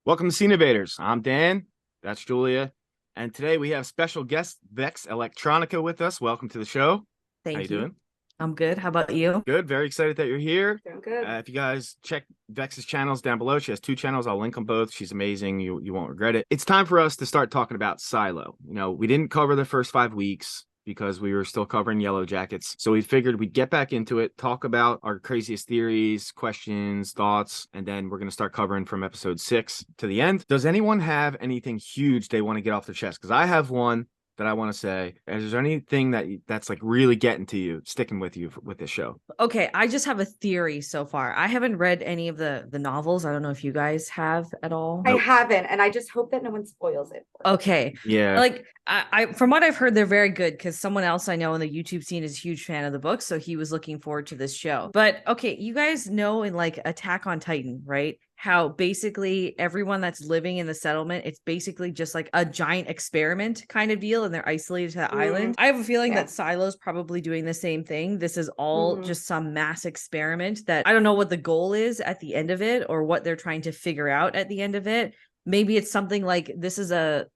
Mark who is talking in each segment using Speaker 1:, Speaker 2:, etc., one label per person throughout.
Speaker 1: Welcome to Invaders. I'm Dan. That's Julia. And today we have special guest Vex Electronica with us. Welcome to the show. How you
Speaker 2: Thank you.
Speaker 1: doing?
Speaker 2: I'm good. How about you?
Speaker 1: Good. Very excited that you're here.
Speaker 3: Doing good.
Speaker 1: If you guys check Vex's channels down below, she has two channels. I'll link them both. She's amazing. You won't regret it. It's time for us to start talking about Silo. We didn't cover the first 5 weeks because we were still covering Yellow Jackets. So we figured we'd get back into it, talk about our craziest theories, questions, thoughts, and then we're going to start covering from episode 6 to the end. Does anyone have anything huge they want to get off their chest? Because I have one that I want to say. Is there anything that's like really getting to you, sticking with you with this show?
Speaker 2: Okay, I just have a theory so far. I haven't read any of the novels. I don't know if you guys have at all.
Speaker 3: I haven't, and I just hope that no one spoils it.
Speaker 2: Okay.
Speaker 1: Yeah.
Speaker 2: Like I from what I've heard, they're very good because someone else I know in the YouTube scene is a huge fan of the book, so he was looking forward to this show. But okay, you guys know in like Attack on Titan, right? How basically everyone that's living in the settlement, it's basically just like a giant experiment kind of deal, and they're isolated to the island. I have a feeling that Silo's probably doing the same thing. This is all just some mass experiment that I don't know what the goal is at the end of it or what they're trying to figure out at the end of it. Maybe it's something like this is a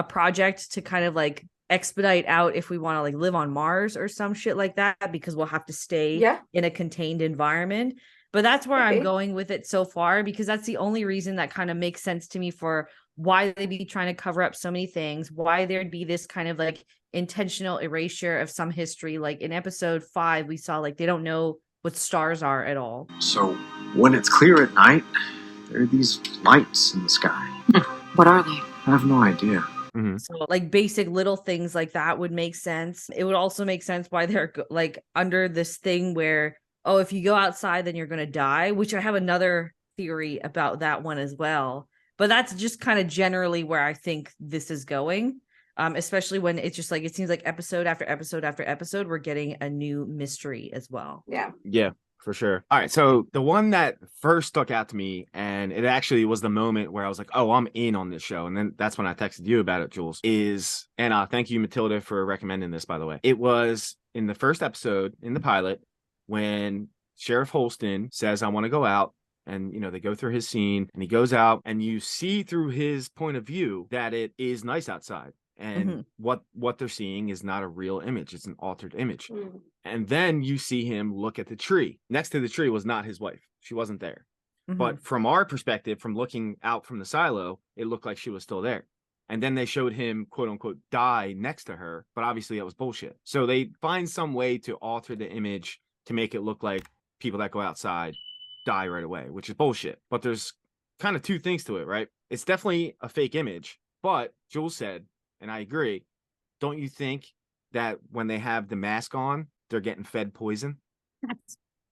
Speaker 2: project to kind of like expedite out if we want to like live on Mars or some shit like that, because we'll have to stay in a contained environment. But that's where I'm going with it so far, because that's the only reason that kind of makes sense to me for why they'd be trying to cover up so many things, why there'd be this kind of like intentional erasure of some history. Like in episode 5, we saw like they don't know what stars are at all.
Speaker 4: So when it's clear at night, there are these lights in the sky.
Speaker 5: What are they?
Speaker 4: I have no idea.
Speaker 1: Mm-hmm.
Speaker 2: So like basic little things like that would make sense. It would also make sense why they're like under this thing where, oh, if you go outside, then you're going to die, which I have another theory about that one as well. But that's just kind of generally where I think this is going, especially when it's just like, it seems like episode after episode after episode, we're getting a new mystery as well.
Speaker 1: Yeah, for sure. All right. So the one that first stuck out to me, and it actually was the moment where I was like, oh, I'm in on this show. And then that's when I texted you about it, Jules, and thank you, Matilda, for recommending this, by the way. It was in the first episode in the pilot, when Sheriff Holston says, I want to go out, and, they go through his scene and he goes out and you see through his point of view that it is nice outside. And what they're seeing is not a real image. It's an altered image. And then you see him look at the tree. Next to the tree was not his wife. She wasn't there. But from our perspective, from looking out from the silo, it looked like she was still there. And then they showed him, quote unquote, die next to her. But obviously that was bullshit. So they find some way to alter the image to make it look like people that go outside die right away, which is bullshit. But there's kind of two things to it, right? It's definitely a fake image. But Jules said, and I agree, don't you think that when they have the mask on, they're getting fed poison?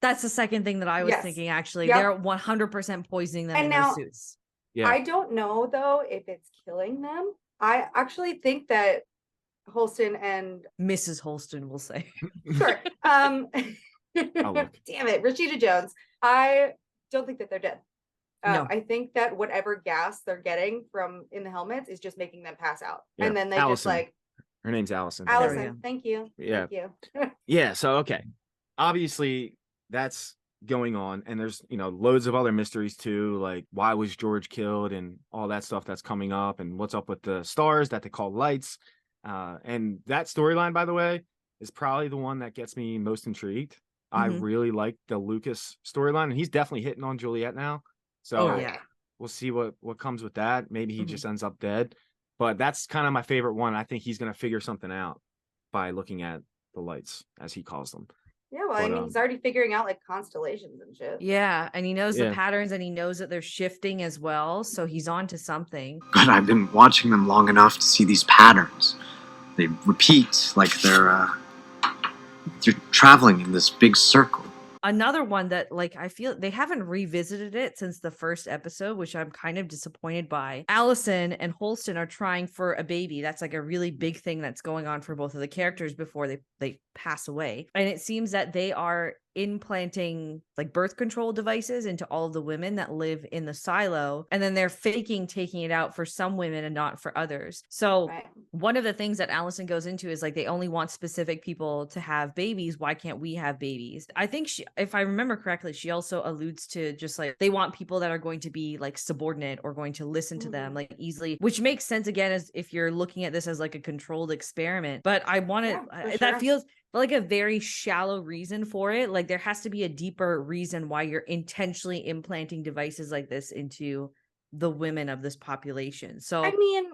Speaker 2: That's the second thing that I was thinking, actually. They're 100% poisoning them in their suits.
Speaker 3: Yeah. I don't know, though, if it's killing them. I actually think that Holston and
Speaker 2: Mrs. Holston will say.
Speaker 3: Sure. Damn it, Rashida Jones. I don't think that they're dead.
Speaker 2: No.
Speaker 3: I think that whatever gas they're getting from in the helmets is just making them pass out.
Speaker 1: Yeah.
Speaker 3: And then they
Speaker 1: Allison.
Speaker 3: just like,
Speaker 1: her name's Allison.
Speaker 3: Thank you.
Speaker 1: Yeah.
Speaker 3: Thank you.
Speaker 1: Yeah. So, okay. Obviously that's going on, and there's, loads of other mysteries too. Like, why was George killed and all that stuff that's coming up, and what's up with the stars that they call lights. And that storyline, by the way, is probably the one that gets me most intrigued. I really like the Lucas storyline, and he's definitely hitting on Juliet now. So we'll see what comes with that. Maybe he just ends up dead, but that's kind of my favorite one. I think he's going to figure something out by looking at the lights, as he calls them.
Speaker 3: Yeah, well, I mean, he's already figuring out like constellations and shit.
Speaker 2: Yeah, and he knows the patterns, and he knows that they're shifting as well, so he's on to something.
Speaker 4: But I've been watching them long enough to see these patterns. They repeat like they're traveling in this big circle.
Speaker 2: Another one that, like, I feel they haven't revisited it since the first episode, which I'm kind of disappointed by. Allison and Holston are trying for a baby. That's like a really big thing that's going on for both of the characters before they pass away. And it seems that they are implanting like birth control devices into all of the women that live in the silo, and then they're faking taking it out for some women and not for others. So
Speaker 3: Right.
Speaker 2: one of the things that Allison goes into is like they only want specific people to have babies. Why can't we have babies? I think she, if I remember correctly, she also alludes to just like they want people that are going to be like subordinate or going to listen to them like easily, which makes sense again as if you're looking at this as like a controlled experiment. But I want to
Speaker 3: for
Speaker 2: that
Speaker 3: sure.
Speaker 2: feels like a very shallow reason for it. Like there has to be a deeper reason why you're intentionally implanting devices like this into the women of this population. So
Speaker 3: I mean,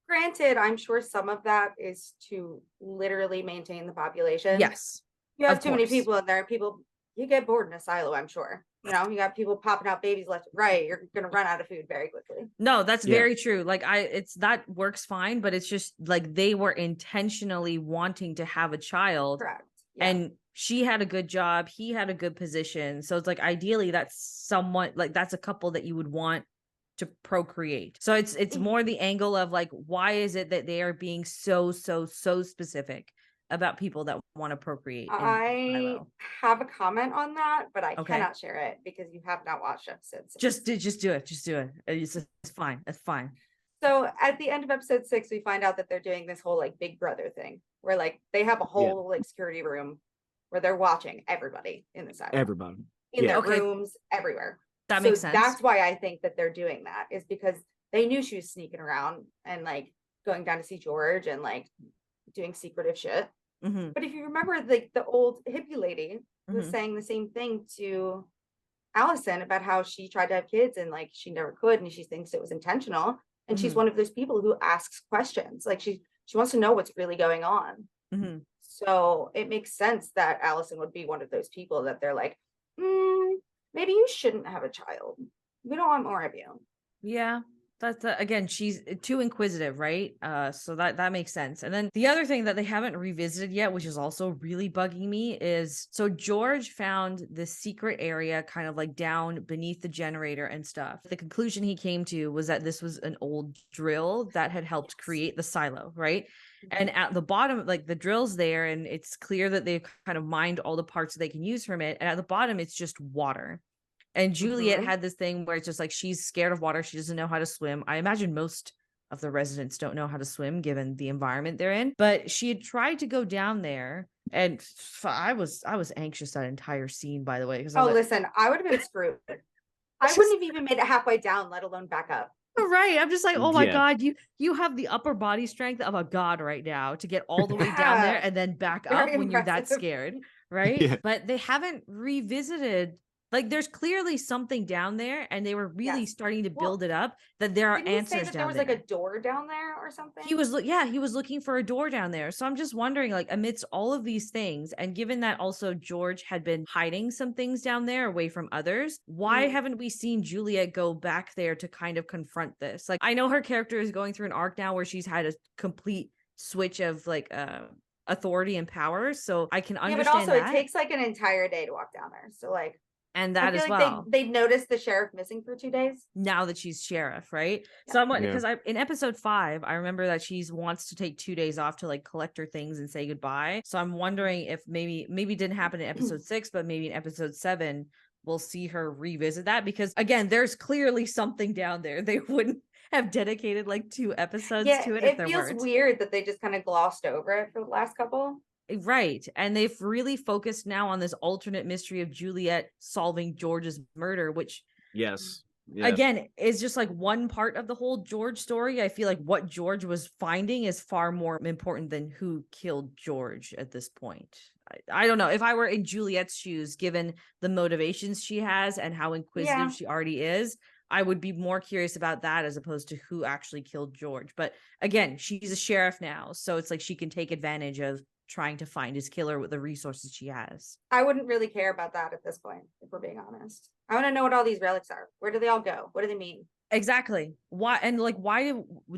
Speaker 3: granted, I'm sure some of that is to literally maintain the population.
Speaker 2: yes,
Speaker 3: You have
Speaker 2: of
Speaker 3: too many
Speaker 2: course.
Speaker 3: people in there. People, you get bored in a silo, I'm sure. You know, you got people popping out babies left and right. You're going to run out of food very quickly.
Speaker 2: No, that's
Speaker 1: Yeah.
Speaker 2: very true. Like it's that works fine, but it's just like they were intentionally wanting to have a child.
Speaker 3: Correct. Yeah.
Speaker 2: And she had a good job, he had a good position. So it's like ideally that's somewhat like that's a couple that you would want to procreate. So it's more the angle of like why is it that they are being so specific about people that want to procreate in
Speaker 3: I
Speaker 2: Silo?
Speaker 3: have a comment on that, but I
Speaker 2: Okay.
Speaker 3: cannot share it because you have not watched episode 6.
Speaker 2: Just do it. It's fine. It's fine.
Speaker 3: So at the end of episode 6, we find out that they're doing this whole like Big Brother thing where like they have a whole like security room where they're watching everybody in the silo.
Speaker 1: Everybody.
Speaker 3: In their
Speaker 2: Okay.
Speaker 3: rooms, everywhere.
Speaker 2: That
Speaker 3: So
Speaker 2: makes sense.
Speaker 3: that's why I think that they're doing that, is because they knew she was sneaking around and like going down to see George and like doing secretive shit.
Speaker 2: Mhm.
Speaker 3: But if you remember, like the old hippie lady was
Speaker 2: Mhm.
Speaker 3: saying the same thing to Allison about how she tried to have kids and like she never could, and she thinks it was intentional. And she's
Speaker 2: Mhm.
Speaker 3: one of those people who asks questions. Like she wants to know what's really going on.
Speaker 2: Mhm.
Speaker 3: So it makes sense that Allison would be one of those people that they're like, maybe you shouldn't have a child. We don't want more of you.
Speaker 2: Yeah. That's again, she's too inquisitive, right? So that makes sense. And then the other thing that they haven't revisited yet, which is also really bugging me, is so George found this secret area kind of like down beneath the generator and stuff. The conclusion he came to was that this was an old drill that had helped create the silo, right? And at the bottom, like the drill's there, and it's clear that they've kind of mined all the parts that they can use from it. And at the bottom, it's just water. And Juliet had this thing where it's just like she's scared of water. She doesn't know how to swim. I imagine most of the residents don't know how to swim given the environment they're in. But she had tried to go down there, and I was anxious that entire scene, by the way. Because
Speaker 3: listen, I would have been screwed. I wouldn't have even made it halfway down, let alone back up.
Speaker 2: Right. I'm just like, oh my
Speaker 1: Yeah.
Speaker 2: God, you have the upper body strength of a god right now to get all the way down there
Speaker 3: Yeah.
Speaker 2: and then back
Speaker 3: Very
Speaker 2: up when you're that
Speaker 3: impressive.
Speaker 2: scared. Right.
Speaker 1: Yeah.
Speaker 2: But they haven't revisited. Like there's clearly something down there, and they were really
Speaker 3: Yes.
Speaker 2: starting to
Speaker 3: Well,
Speaker 2: build it up that there are
Speaker 3: Didn't he say
Speaker 2: answers
Speaker 3: that there
Speaker 2: down
Speaker 3: was
Speaker 2: there.
Speaker 3: like a door down there or something?
Speaker 2: He was looking for a door down there. So I'm just wondering, like, amidst all of these things, and given that also George had been hiding some things down there away from others, why haven't we seen Juliet go back there to kind of confront this? Like, I know her character is going through an arc now where she's had a complete switch of like authority and power, so I can understand
Speaker 3: but also
Speaker 2: that.
Speaker 3: it takes like an entire day to walk down there. So like,
Speaker 2: and
Speaker 3: I
Speaker 2: that
Speaker 3: feel
Speaker 2: as
Speaker 3: like
Speaker 2: well.
Speaker 3: they noticed the sheriff missing for 2 days.
Speaker 2: Now that she's sheriff, right?
Speaker 3: Yeah.
Speaker 2: So I'm
Speaker 1: Yeah.
Speaker 2: because in episode 5, I remember that she wants to take 2 days off to like collect her things and say goodbye. So I'm wondering if maybe it didn't happen in episode 6, but maybe in episode 7 we'll see her revisit that, because again, there's clearly something down there. They wouldn't have dedicated like 2 episodes to it if there
Speaker 3: feels
Speaker 2: weren't.
Speaker 3: weird that they just kind of glossed over it for the last couple.
Speaker 2: Right. And they've really focused now on this alternate mystery of Juliet solving George's murder, which
Speaker 1: Yes. Yeah.
Speaker 2: again is just like one part of the whole George story. I feel like what George was finding is far more important than who killed George at this point. I don't know. If I were in Juliet's shoes, given the motivations she has and how inquisitive she already is, I would be more curious about that as opposed to who actually killed George. But again, she's a sheriff now, so it's like she can take advantage of trying to find his killer with the resources she has.
Speaker 3: I wouldn't really care about that at this point, if we're being honest. I want to know what all these relics are. Where do they all go? What do they mean?
Speaker 2: Exactly. Why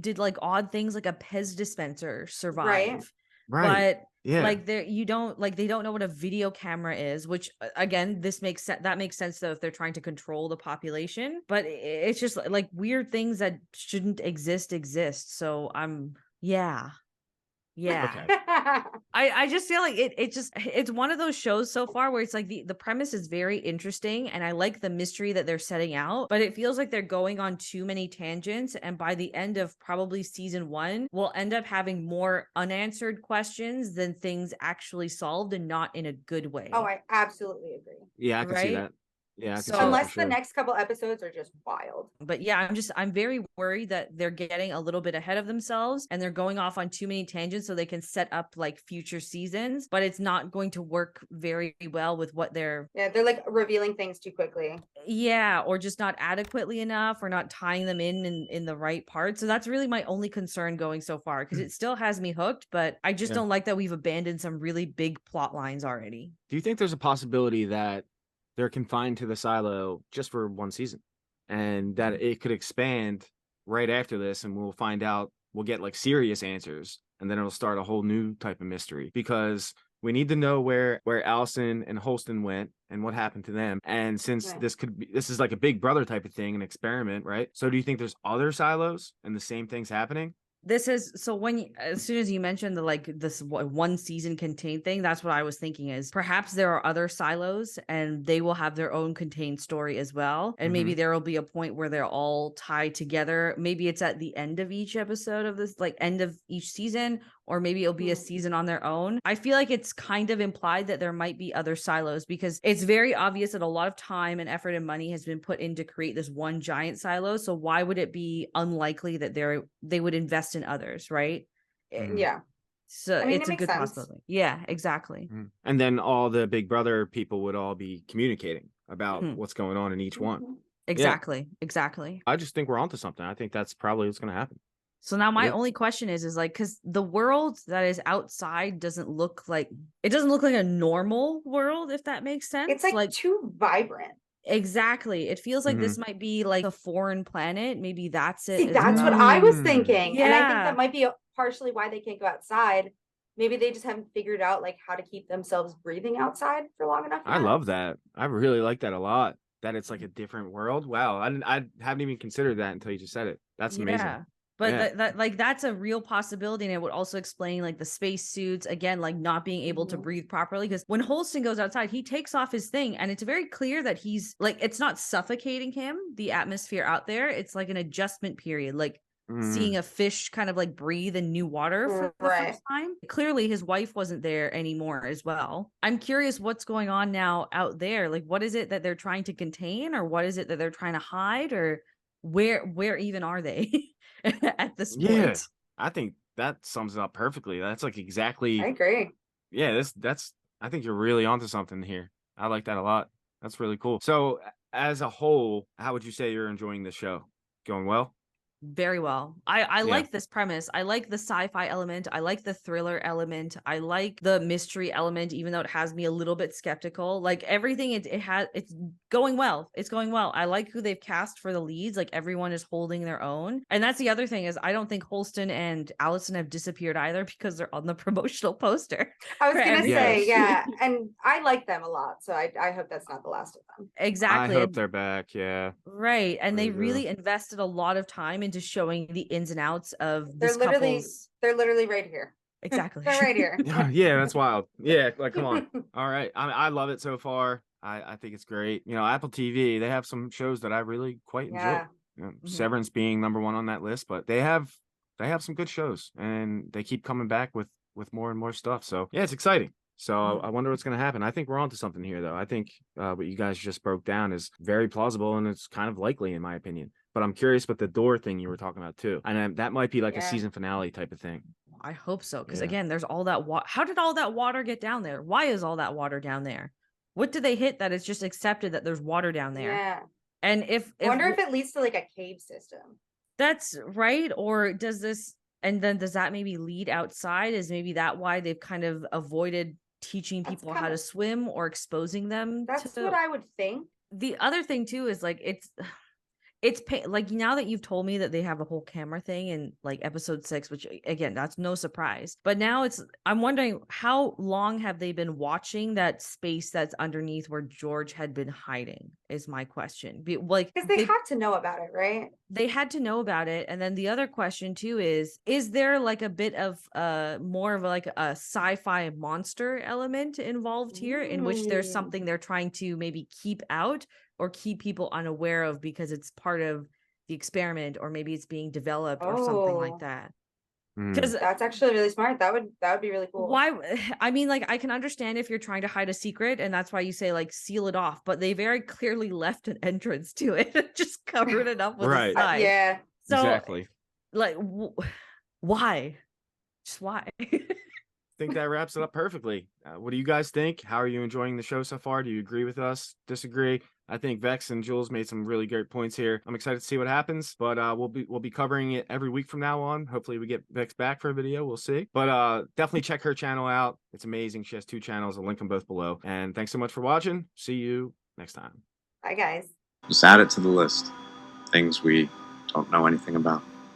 Speaker 2: did like odd things like a Pez dispenser survive?
Speaker 1: Right.
Speaker 2: But
Speaker 1: Yeah.
Speaker 2: like they don't know what a video camera is, which again, that makes sense though if they're trying to control the population. But it's just like weird things that shouldn't exist. So Yeah.
Speaker 1: Okay.
Speaker 2: I just feel like it's one of those shows so far where it's like the premise is very interesting and I like the mystery that they're setting out, but it feels like they're going on too many tangents, and by the end of probably season 1, we'll end up having more unanswered questions than things actually solved, and not in a good way.
Speaker 3: Oh, I absolutely agree.
Speaker 1: Yeah, I can see
Speaker 2: Right?
Speaker 1: that. Yeah, I can see
Speaker 2: So-
Speaker 1: that for
Speaker 3: Unless the
Speaker 1: sure.
Speaker 3: next couple episodes are just wild.
Speaker 2: But yeah, I'm very worried that they're getting a little bit ahead of themselves and they're going off on too many tangents so they can set up like future seasons, but it's not going to work very well with what they're
Speaker 3: Yeah, they're like revealing things too quickly.
Speaker 2: or just not adequately enough, or not tying them in the right part. So that's really my only concern going so far, because it still has me hooked, but I just
Speaker 1: Yeah.
Speaker 2: don't like that we've abandoned some really big plot lines already.
Speaker 1: Do you think there's a possibility that they're confined to the silo just for one season, and that it could expand right after this, and we'll find out, we'll get like serious answers, and then it'll start a whole new type of mystery, because we need to know where Allison and Holston went and what happened to them. And since
Speaker 3: Right.
Speaker 1: this is like a Big Brother type of thing, an experiment, right? So do you think there's other silos and the same things happening?
Speaker 2: This is so as soon as you mentioned the like this one season contained thing, that's what I was thinking, is perhaps there are other silos and they will have their own contained story as well, and maybe there will be a point where they're all tied together. Maybe it's at the end of each episode of this, like end of each season, or maybe it'll be a season on their own. I feel like it's kind of implied that there might be other silos, because it's very obvious that a lot of time and effort and money has been put in to create this one giant silo. So why would it be unlikely that they would invest in others, right?
Speaker 3: Yeah.
Speaker 2: So
Speaker 3: I mean,
Speaker 2: it's
Speaker 3: it
Speaker 2: a
Speaker 3: makes
Speaker 2: good
Speaker 3: sense.
Speaker 2: possibility. Yeah, exactly.
Speaker 1: And then all the Big Brother people would all be communicating about
Speaker 2: Mhm.
Speaker 1: what's going on in each one.
Speaker 3: Mhm.
Speaker 2: Exactly.
Speaker 1: I just think we're onto something. I think that's probably what's going to happen.
Speaker 2: So now my
Speaker 1: Yeah.
Speaker 2: only question is like, because the world that is outside doesn't look like a normal world, if that makes sense.
Speaker 3: It's like too vibrant.
Speaker 2: Exactly. It feels like this might be like a foreign planet. Maybe that's it.
Speaker 3: See,
Speaker 2: as
Speaker 3: that's what
Speaker 2: well.
Speaker 3: I was thinking. And I think
Speaker 2: Yeah.
Speaker 3: that might be partially why they can't go outside. Maybe they just haven't figured out like how to keep themselves breathing outside for long enough.
Speaker 1: I
Speaker 3: yet.
Speaker 1: love that. I really like that a lot. That it's like a different world. Wow. I haven't even considered that until you just said it. That's amazing.
Speaker 2: Yeah. But
Speaker 1: Yeah.
Speaker 2: that like that's a real possibility, and it would also explain like the space suits, again, like not being able to
Speaker 3: Mhm.
Speaker 2: breathe properly. Because when Holston goes outside, he takes off his thing, and it's very clear that he's like, it's not suffocating him, the atmosphere out there. It's like an adjustment period, like seeing a fish kind of like breathe in new water for the
Speaker 3: Right.
Speaker 2: first time. Clearly his wife wasn't there anymore as well. I'm curious what's going on now out there. Like, what is it that they're trying to contain, or what is it that they're trying to hide, or where even are they at this
Speaker 1: Yeah.
Speaker 2: point?
Speaker 1: I think that sums it up perfectly. That's like
Speaker 3: I
Speaker 1: exactly.
Speaker 3: agree.
Speaker 1: Yeah. That's. I think you're really onto something here. I like that a lot. That's really cool. So, as a whole, how would you say you're enjoying the show? Going well?
Speaker 2: Very well. I
Speaker 1: Yeah.
Speaker 2: like this premise. I like the sci-fi element. I like the thriller element. I like the mystery element, even though it has me a little bit skeptical. Like everything, it's going well. It's going well. I like who they've cast for the leads. Like everyone is holding their own. And that's the other thing, is I don't think Holston and Allison have disappeared either, because they're on the promotional poster.
Speaker 3: I was
Speaker 2: for
Speaker 3: gonna
Speaker 2: everything.
Speaker 3: say,
Speaker 1: Yes.
Speaker 3: yeah, and I like them a lot, so I hope that's not the last of them.
Speaker 2: Exactly.
Speaker 1: I hope
Speaker 2: And-
Speaker 1: they're back. Yeah.
Speaker 2: Right. And they
Speaker 1: Really do.
Speaker 2: really invested a lot of time into showing the ins and outs of
Speaker 3: They're
Speaker 2: this
Speaker 3: literally
Speaker 2: couple's.
Speaker 3: they're literally right here.
Speaker 2: Exactly.
Speaker 3: They're right here.
Speaker 1: Yeah, that's wild. Yeah, like come on. All right. I love it so far. I think it's great. You know, Apple TV, they have some shows that I really quite enjoy.
Speaker 3: Yeah.
Speaker 1: You know,
Speaker 2: Mhm.
Speaker 1: Severance being number 1 on that list, but they have some good shows, and they keep coming back with more and more stuff. So yeah, it's exciting. So
Speaker 2: Mhm.
Speaker 1: I wonder what's going to happen. I think we're onto something here, though. I think what you guys just broke down is very plausible, and it's kind of likely, in my opinion. But I'm curious with the door thing you were talking about too, and that might be like a
Speaker 3: Yeah.
Speaker 1: season finale type of thing.
Speaker 2: I hope so. Because
Speaker 1: Yeah.
Speaker 2: again, there's all that water. How did all that water get down there? Why is all that water down there? What did they hit that it's just accepted that there's water down there?
Speaker 3: Yeah.
Speaker 2: And if
Speaker 3: I wonder if it leads to like a cave system.
Speaker 2: that's right, or does this, and then does that maybe lead outside? Is maybe that why they've kind of avoided teaching
Speaker 3: That's
Speaker 2: people how
Speaker 3: kinda-
Speaker 2: to swim or exposing them
Speaker 3: That's
Speaker 2: to
Speaker 3: what I would think.
Speaker 2: the other thing too is like it's like now that you've told me that they have a whole camera thing in like episode 6, which again, that's no surprise. But now I'm wondering how long have they been watching that space that's underneath where George had been hiding is my question. Like
Speaker 3: Because they had to know about it, right?
Speaker 2: they had to know about it. And then the other question too is there like a bit of more of like a sci-fi monster element involved here in which there's something they're trying to maybe keep out or keep people unaware of because it's part of the experiment, or maybe it's being developed or something like that. Because
Speaker 3: that's actually really smart. That would be really cool.
Speaker 2: why? I mean, like I can understand if you're trying to hide a secret, and that's why you say like seal it off. But they very clearly left an entrance to it, and just covered it up with a sign.
Speaker 3: Yeah.
Speaker 2: So,
Speaker 1: exactly.
Speaker 2: like, why? Just why?
Speaker 1: I think that wraps it up perfectly. What do you guys think? How are you enjoying the show so far? Do you agree with us? Disagree? I think Vex and Jules made some really great points here. I'm excited to see what happens, but we'll be covering it every week from now on. Hopefully we get Vex back for a video. We'll see. But definitely check her channel out. It's amazing. She has 2 channels. I'll link them both below. And thanks so much for watching. See you next time.
Speaker 3: Bye, guys.
Speaker 4: Just add it to the list. Things we don't know anything about.